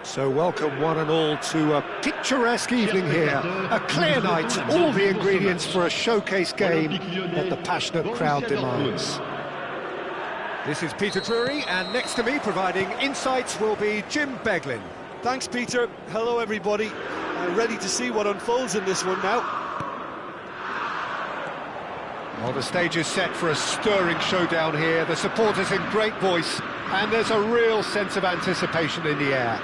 So welcome one and all to a picturesque evening here, a clear night, all the ingredients for a showcase game that the passionate crowd demands. This is Peter Drury, and next to me providing insights will be Jim Beglin. Thanks, Peter. Hello, everybody. Ready to see what unfolds in this one now. Well, the stage is set for a stirring showdown here. The supporters in great voice, and there's a real sense of anticipation in the air.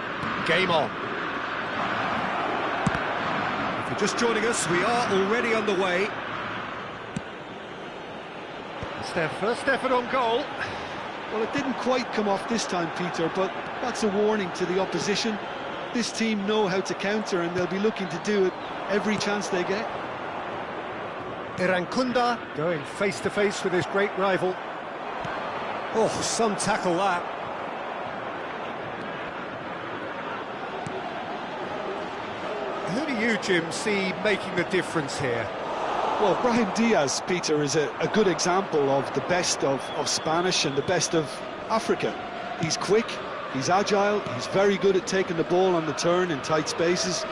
Game on. If you're just joining us, we are already underway. It's their first effort on goal. Well, it didn't quite come off this time, Peter, but that's a warning to the opposition. This team know how to counter, and they'll be looking to do it every chance they get. Irankunda going face-to-face with his great rival. Oh, some tackle that. Who do you, Jim, see making the difference here? Well, Brahim Diaz, Peter, is a good example of the best of Spanish and the best of Africa. He's quick, he's agile, he's very good at taking the ball on the turn in tight spaces.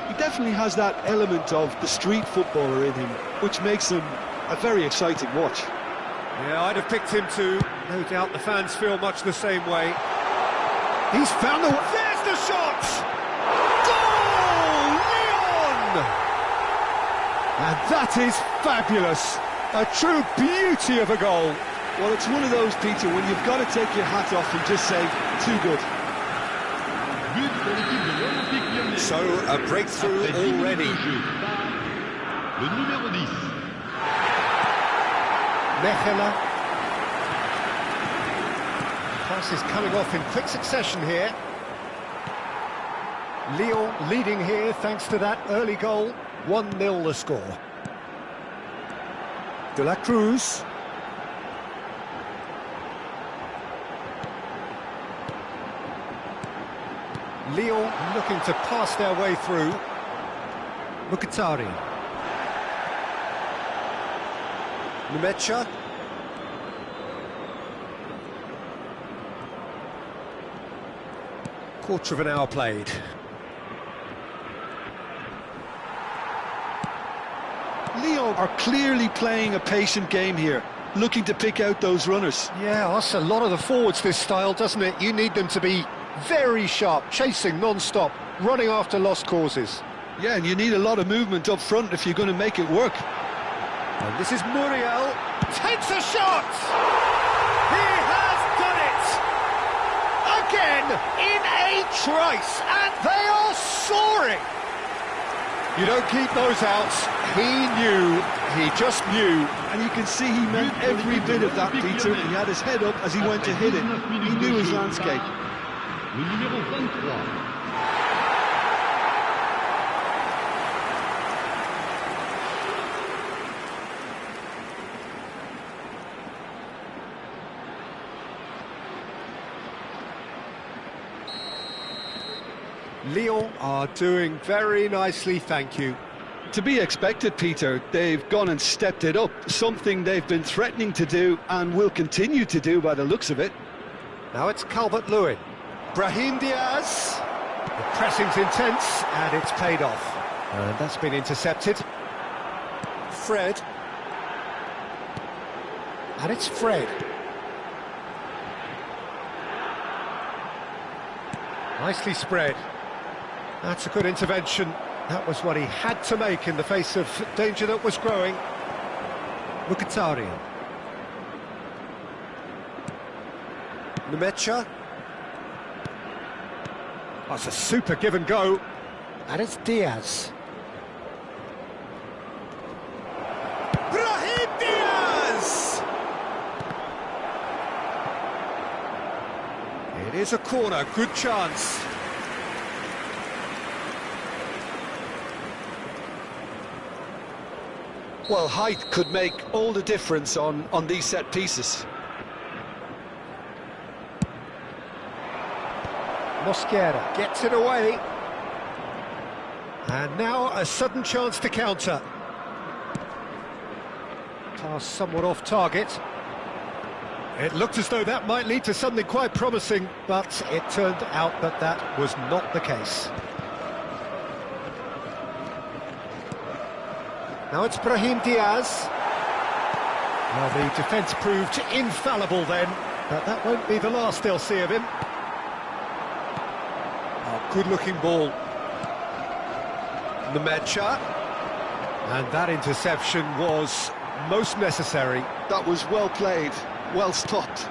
He definitely has that element of the street footballer in him, which makes him a very exciting watch. Yeah, I'd have picked him too. No doubt the fans feel much the same way. He's found the... There's the shot! Goal! Leon! And that is fabulous. A true beauty of a goal. Well, it's one of those, Peter, when you've got to take your hat off and just say, too good. So, a breakthrough already. Mechela. Pass is coming off in quick succession here. Lyon leading here thanks to that early goal. 1-0 the score. De la Cruz. Lyon looking to pass their way through. Mkhitaryan. Numecha. Quarter of an hour played. Lyon are clearly playing a patient game here, looking to pick out those runners. Yeah, that's a lot of the forwards, this style, doesn't it? You need them to be very sharp, chasing non-stop, running after lost causes. Yeah, and you need a lot of movement up front if you're going to make it work. And this is Muriel, takes a shot! He has done it! Again, in a trice, and they are soaring! You don't keep those outs. He knew, he just knew. And you can see he meant every bit of that, Peter. He had his head up as he went to hit it. He knew his landscape. Lyon are doing very nicely, thank you. To be expected, Peter. They've gone and stepped it up, something they've been threatening to do and will continue to do by the looks of it. Now it's Calvert-Lewin. Brahim Diaz. The pressing's intense, and it's paid off. And that's been intercepted. Fred. And it's Fred. Nicely spread. That's a good intervention. That was what he had to make in the face of danger that was growing. Mkhitaryan. Numecha. That's a super give and go. And it's Diaz. Brahim Diaz! It is a corner, good chance. Well, height could make all the difference on these set pieces. Mosquera gets it away. And now a sudden chance to counter. Pass somewhat off target. It looked as though that might lead to something quite promising, but it turned out that that was not the case. Now it's Brahim Diaz. Well, the defence proved infallible then, but that won't be the last they'll see of him. Oh, good-looking ball. Nemecha. And that interception was most necessary. That was well played, well stopped.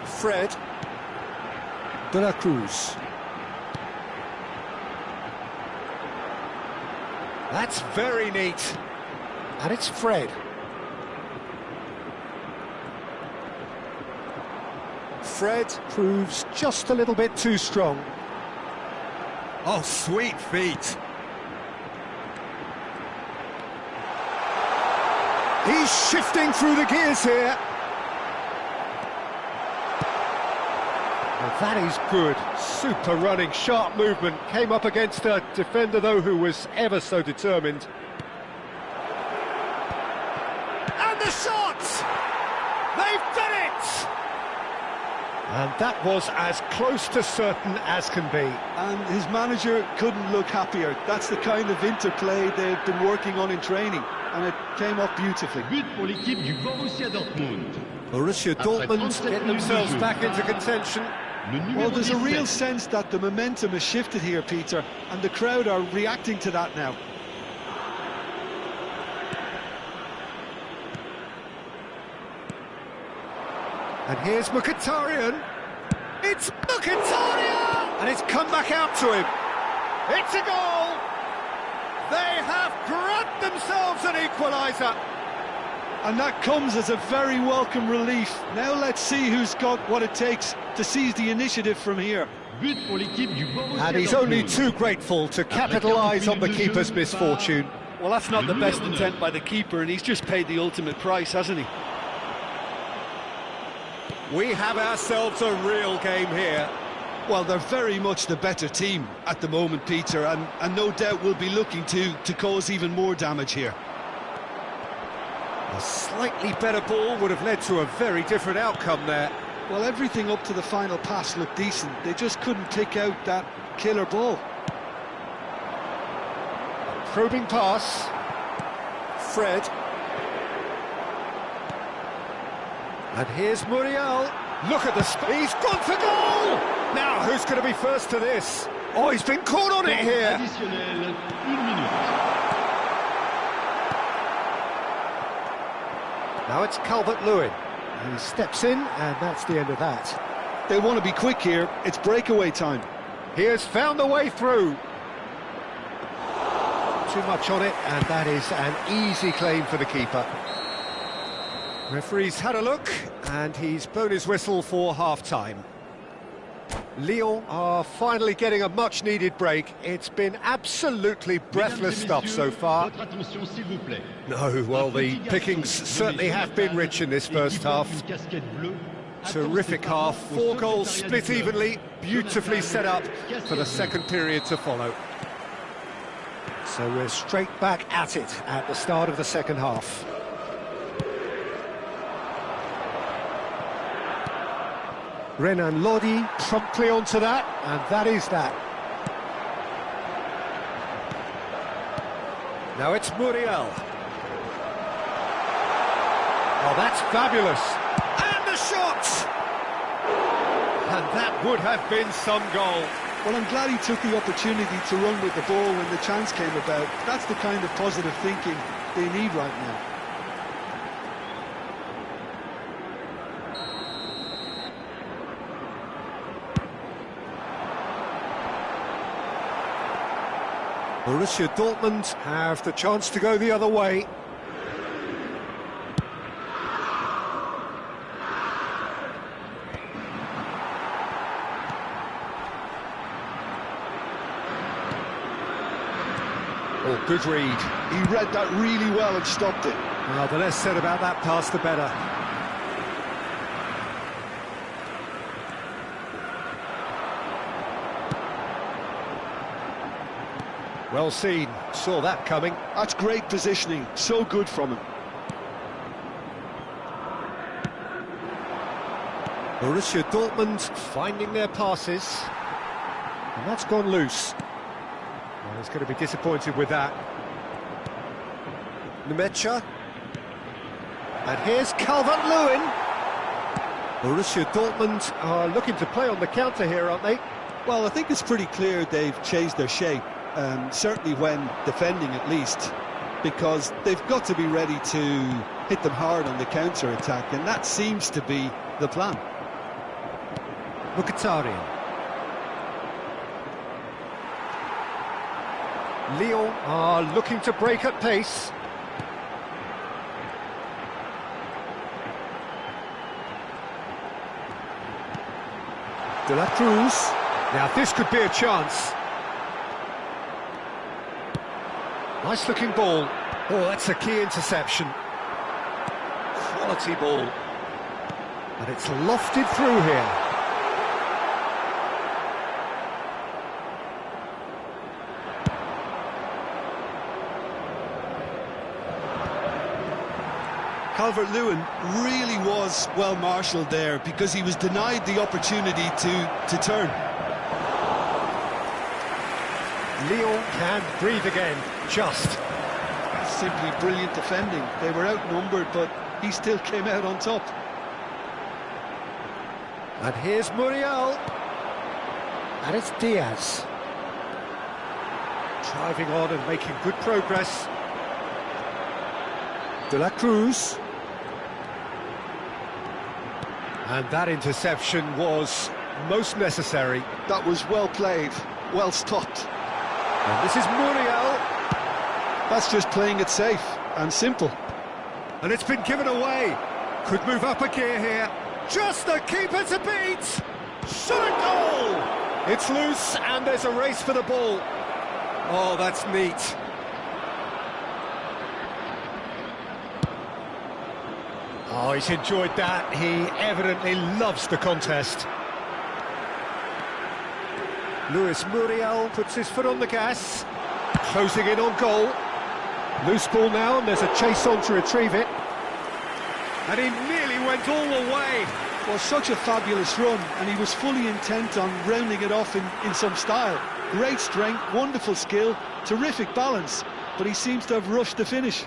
Fred. De la Cruz. That's very neat. And it's Fred. Fred proves just a little bit too strong. Oh, sweet feet. He's shifting through the gears here. Well, that is good. Super running, sharp movement. Came up against a defender, though, who was ever so determined. And the shot! They've done it! And that was as close to certain as can be. And his manager couldn't look happier. That's the kind of interplay they've been working on in training, and it came off beautifully. But pour l'équipe du Borussia Dortmund. Borussia Dortmund get themselves back into contention. Well, there's a real sense that the momentum has shifted here, Peter, and the crowd are reacting to that now. And here's Mkhitaryan. It's Mkhitaryan! And it's come back out to him. It's a goal! They have grabbed themselves an equaliser. And that comes as a very welcome relief. Now let's see who's got what it takes to seize the initiative from here. But pour l'équipe du Borussia And he's only too grateful to capitalise on the keeper's misfortune. Well, that's not the best intent by the keeper, and he's just paid the ultimate price, hasn't he? We have ourselves a real game here. Well, they're very much the better team at the moment, Peter, and no doubt will be looking to cause even more damage here. A slightly better ball would have led to a very different outcome there. Well, everything up to the final pass looked decent. They just couldn't pick out that killer ball. Probing pass. Fred. And here's Muriel. Look at the he's gone for goal! Now, who's going to be first to this? Oh, he's been caught on it here. Additionnel, 1 minute. Now it's Calvert-Lewin. He steps in, and that's the end of that. They want to be quick here. It's breakaway time. He has found the way through. Too much on it, and that is an easy claim for the keeper. Referee's had a look, and he's blown his whistle for half-time. Lyon are finally getting a much-needed break. It's been absolutely breathless stuff so far. Votre attention, s'il vous plaît. No, well, the pickings certainly have been rich in this first half. Terrific half, 4 goals split evenly, beautifully set up for the second period to follow. So we're straight back at it at the start of the second half. Renan Lodi promptly onto that, and that is that. Now it's Muriel. Oh, that's fabulous. And the shot! And that would have been some goal. Well, I'm glad he took the opportunity to run with the ball when the chance came about. That's the kind of positive thinking they need right now. Borussia Dortmund have the chance to go the other way. Oh, good read. He read that really well and stopped it. Well, the less said about that pass, the better. Well seen, saw that coming. That's great positioning, so good from him. Borussia Dortmund finding their passes. And that's gone loose. Well, he's going to be disappointed with that. Nemecha. And here's Calvert-Lewin. Borussia Dortmund are looking to play on the counter here, aren't they? Well, I think it's pretty clear they've changed their shape, certainly when defending at least, because they've got to be ready to hit them hard on the counter-attack, and that seems to be the plan. Mkhitaryan. Lyon are looking to break at pace. De la Cruz. Now this could be a chance. Nice looking ball. Oh, that's a key interception. Quality ball. And it's lofted through here. Calvert-Lewin really was well marshalled there because he was denied the opportunity to turn. Lyon can breathe again, just. Simply brilliant defending. They were outnumbered, but he still came out on top. And here's Muriel. And it's Diaz. Driving on and making good progress. De la Cruz. And that interception was most necessary. That was well played, well stopped. And this is Muriel. That's just playing it safe and simple. And it's been given away. Could move up a gear here. Just the keeper to beat. Shot a goal. It's loose and there's a race for the ball. Oh, that's neat. Oh, he's enjoyed that. He evidently loves the contest. Luis Muriel puts his foot on the gas. Closing in on goal. Loose ball now, and there's a chase on to retrieve it. And he nearly went all the way. Well, such a fabulous run, and he was fully intent on rounding it off in some style. Great strength, wonderful skill, terrific balance, but he seems to have rushed the finish.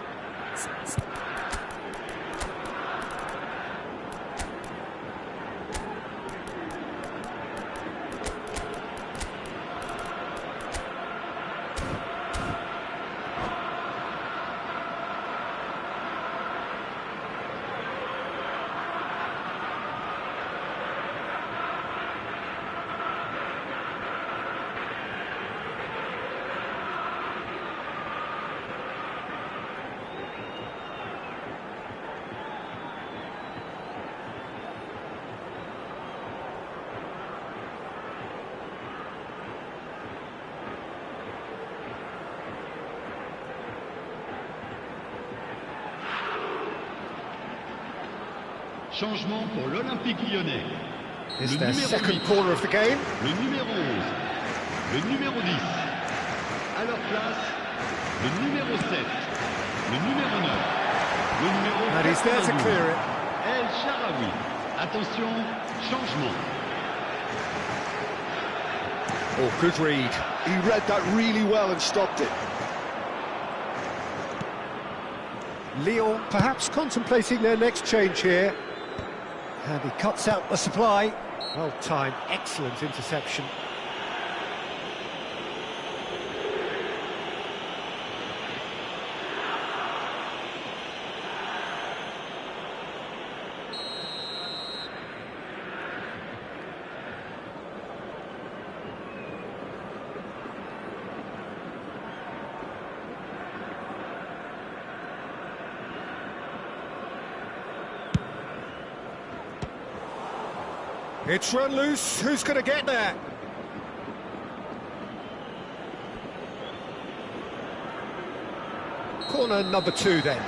Changement pour l'Olympique Lyonnais. It's their second corner of the game. Le numéro 11, le numéro 10. À leur place, le numéro 7, le numéro 9, le numéro And he's there to 92. clear it. El Shaarawy. Attention, changement. Oh, good read. He read that really well and stopped it. Lyon perhaps contemplating their next change here. And he cuts out the supply. Well timed, excellent interception. It's run loose, who's going to get there? Corner number 2 then.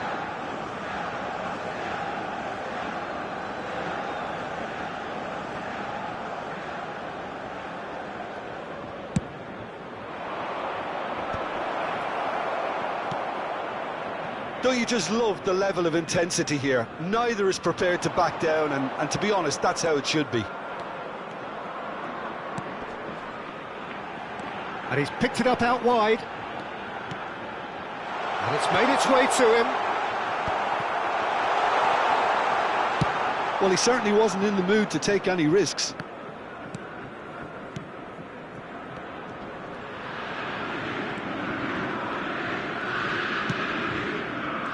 Don't you just love the level of intensity here? Neither is prepared to back down, and to be honest, that's how it should be. And he's picked it up out wide. And it's made its way to him. Well, he certainly wasn't in the mood to take any risks.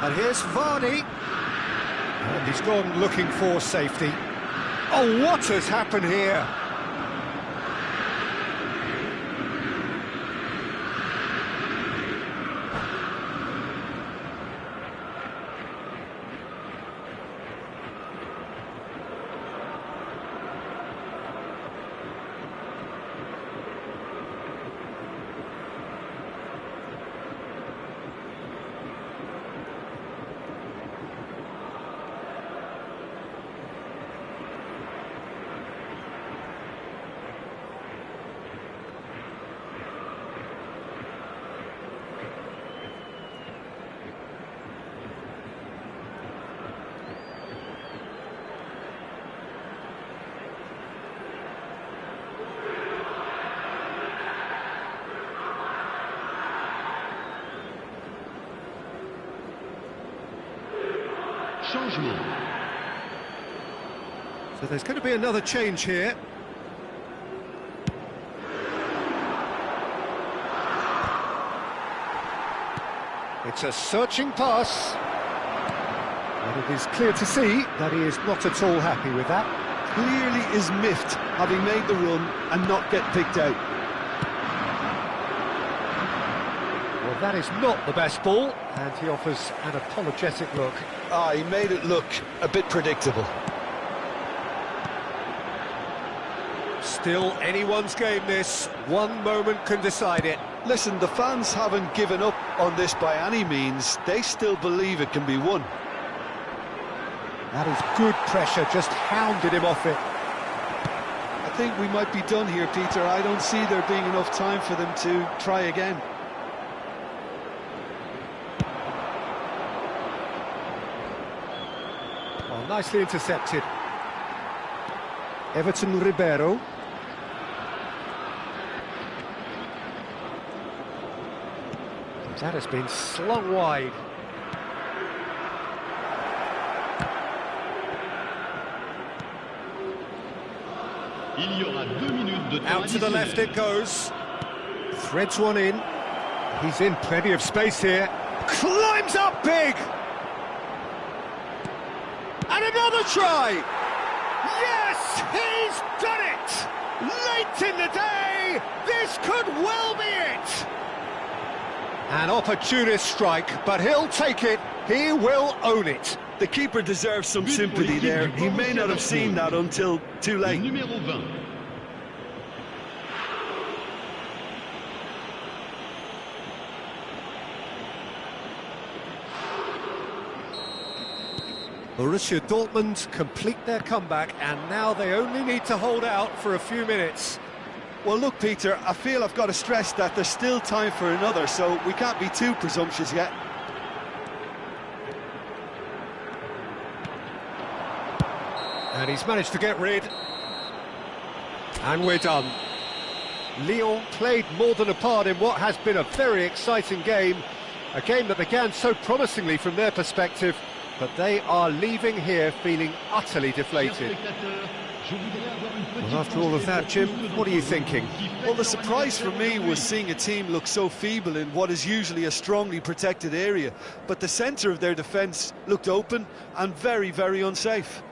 And here's Vardy. And he's gone looking for safety. Oh, what has happened here? Changement. So there's going to be another change here. It's a searching pass. And it is clear to see that he is not at all happy with that. Clearly is miffed, having made the run and not get picked out. Well, that is not the best ball, and he offers an apologetic look. Ah, he made it look a bit predictable. Still anyone's game, this. One moment can decide it. Listen, the fans haven't given up on this by any means. They still believe it can be won. That is good pressure, just hounded him off it. I think we might be done here, Peter. I don't see there being enough time for them to try again. Well, nicely intercepted. Everton Ribeiro. That has been slung wide. Il y aura 2 minutes de temps Out to the left additionnel. it goes. Threads one in. He's in plenty of space here. Climbs up big. And another try. Yes, he's done it. Late in the day, this could well be it. An opportunist strike, but he'll take it. He will own it. The keeper deserves some sympathy there. He may not have seen that until too Le late. numéro 20. Borussia Dortmund complete their comeback, and now they only need to hold out for a few minutes. Well, look, Peter, I feel I've got to stress that there's still time for another, so we can't be too presumptuous yet. And he's managed to get rid. And we're done. Lyon played more than a part in what has been a very exciting game. A game that began so promisingly from their perspective, but they are leaving here feeling utterly deflated. Well, after all of that, Jim, what are you thinking? Well, the surprise for me was seeing a team look so feeble in what is usually a strongly protected area, but the centre of their defence looked open and very, very unsafe.